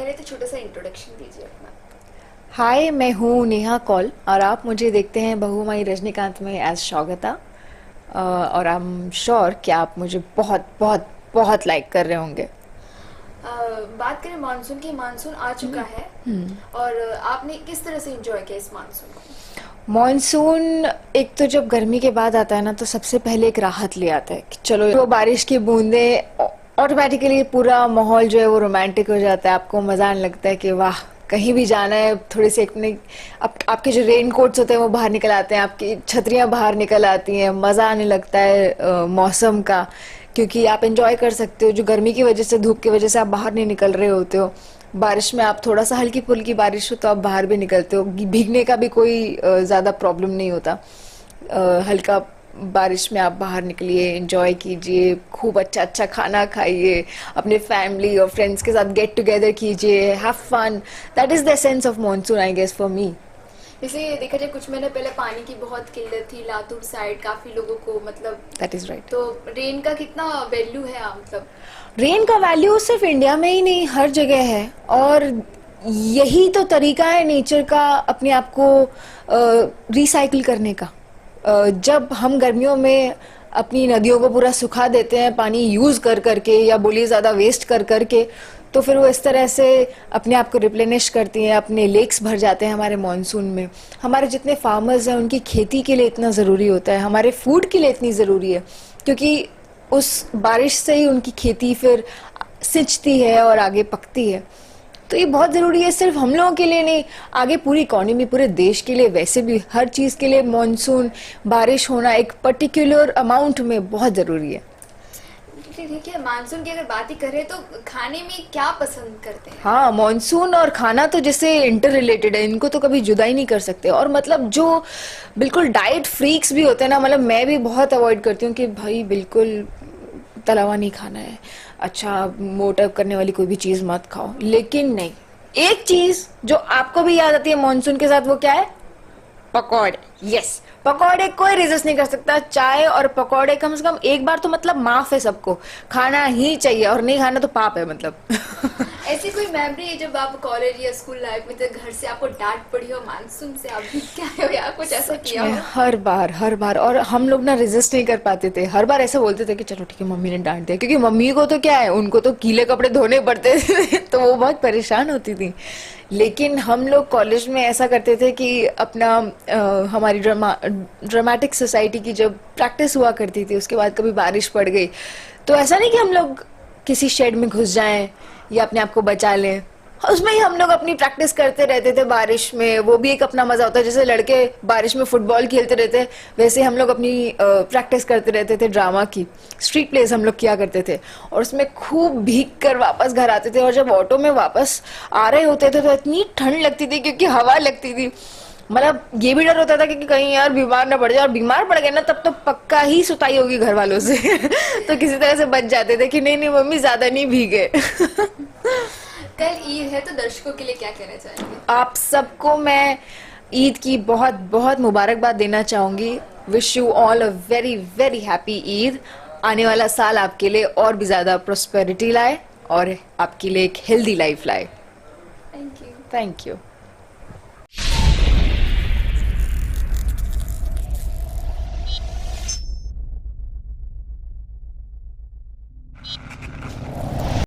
पहले तो छोटा सा इंट्रोडक्शन दीजिए अपना। हाय, मैं हूँ नेहा कौल और आप मुझे देखते हैं बहुमाई रजनीकांत में एज स्वागता। और आई एम श्योर कि आप मुझे बहुत बहुत बहुत लाइक कर रहे होंगे। बात करें मानसून की, मानसून आ चुका है और आपने किस तरह से एंजॉय किया इस मानसून को? मॉनसून एक तो जब गर्मी के बाद आता है ना, तो सबसे पहले एक राहत ले आता है कि चलो वो बारिश की बूंदें, ऑटोमेटिकली पूरा माहौल जो है वो रोमांटिक हो जाता है। आपको मजा आने लगता है कि वाह, कहीं भी जाना है थोड़ी सी अपने आपके जो रेन कोट्स होते हैं वो बाहर निकल आते हैं, आपकी छतरियां बाहर निकल आती हैं, मज़ा आने लगता है मौसम का, क्योंकि आप एंजॉय कर सकते हो। जो गर्मी की वजह से, धूप की वजह से आप बाहर नहीं निकल रहे होते हो, बारिश में आप थोड़ा सा हल्की फुल्की बारिश हो तो आप बाहर भी निकलते हो, भीगने का भी कोई ज़्यादा प्रॉब्लम नहीं होता। हल्का बारिश में आप बाहर निकलिए, एंजॉय कीजिए, खूब अच्छा अच्छा खाना खाइए, अपने फैमिली और फ्रेंड्स के साथ गेट टुगेदर कीजिए, have fun. That is the essence of monsoon, I guess, for me. जैसे देखा जाए कुछ महीने पहले पानी की बहुत किल्लत थी लातूर साइड, काफी लोगों को, मतलब दैट इज राइट। तो रेन का कितना वैल्यू है, मतलब रेन का वैल्यू सिर्फ इंडिया में ही नहीं, हर जगह है। और यही तो तरीका है नेचर का अपने आप को रिसाइकिल करने का। जब हम गर्मियों में अपनी नदियों को पूरा सुखा देते हैं पानी यूज कर करके, या बोलिए ज़्यादा वेस्ट कर करके, तो फिर वो इस तरह से अपने आप को रिप्लेनिश करती हैं, अपने लेक्स भर जाते हैं हमारे मॉनसून में। हमारे जितने फार्मर्स हैं उनकी खेती के लिए इतना ज़रूरी होता है, हमारे फूड के लिए इतनी ज़रूरी है, क्योंकि उस बारिश से ही उनकी खेती फिर सिंचती है और आगे पकती है। तो ये बहुत ज़रूरी है, सिर्फ हम लोगों के लिए नहीं, आगे पूरी इकोनॉमी, पूरे देश के लिए, वैसे भी हर चीज़ के लिए मॉनसून, बारिश होना एक पर्टिकुलर अमाउंट में बहुत ज़रूरी है। ठीक है, मानसून की अगर बात ही करें तो खाने में क्या पसंद करते हैं? हाँ, मॉनसून और खाना तो जैसे इंटर रिलेटेड है, इनको तो कभी जुदा ही नहीं कर सकते। और मतलब जो बिल्कुल डाइट फ्रीक्स भी होते हैं ना, मतलब मैं भी बहुत अवॉइड करती हूँ कि भाई बिल्कुल तला हुआ नहीं खाना है, अच्छा मोटा करने वाली कोई भी चीज़ मत खाओ। लेकिन नहीं, एक चीज़ जो आपको भी याद आती है मॉनसून के साथ, वो क्या है? पकौड़े। यस, पकौड़े कोई रेजिस्ट नहीं कर सकता। चाय और पकौड़े कम से कम एक बार तो मतलब माफ है सबको, खाना ही चाहिए, और नहीं खाना तो पाप है मतलब। ऐसी कोई मेमोरी है जब आप कॉलेज या स्कूल लाइफ में थे, घर से आपको डांट पड़ी हो मानसून से, आप भीग के आए हो या कुछ ऐसा किया हो? हर बार। और हम लोग ना रेजिस्ट नहीं कर पाते थे, हर बार ऐसे बोलते थे कि चलो ठीक है, मम्मी ने डांट दिया, क्योंकि मम्मी को तो क्या है, उनको तो गीले कपड़े धोने पड़ते थे तो वो बहुत परेशान होती थी। लेकिन हम लोग कॉलेज में ऐसा करते थे कि अपना हमारी ड्रामेटिक सोसाइटी की जब प्रैक्टिस हुआ करती थी, उसके बाद कभी बारिश पड़ गई तो ऐसा नहीं कि हम लोग किसी शेड में घुस जाएं या अपने आप को बचा लें, उसमें ही हम लोग अपनी प्रैक्टिस करते रहते थे बारिश में। वो भी एक अपना मजा होता है, जैसे लड़के बारिश में फुटबॉल खेलते रहते हैं, वैसे हम लोग अपनी प्रैक्टिस करते रहते थे ड्रामा की। स्ट्रीट प्लेस हम लोग किया करते थे और उसमें खूब भीग कर वापस घर आते थे। और जब ऑटो में वापस आ रहे होते थे तो इतनी ठंड लगती थी, क्योंकि हवा लगती थी। मतलब ये भी डर होता था कि कहीं यार बीमार ना पड़ जाए, और बीमार पड़ गए ना तब तो पक्का ही सुताई होगी घर वालों से तो किसी तरह से बच जाते थे कि नहीं नहीं मम्मी ज्यादा नहीं भीगे कल ईद है तो दर्शकों के लिए क्या कहना चाहेंगे? आप सबको मैं ईद की बहुत बहुत मुबारकबाद देना चाहूंगी। Wish you all a very very happy Eid. आने वाला साल आपके लिए और भी ज्यादा प्रोस्पेरिटी लाए और आपके लिए एक हेल्दी लाइफ लाए। Thank you. Thank you.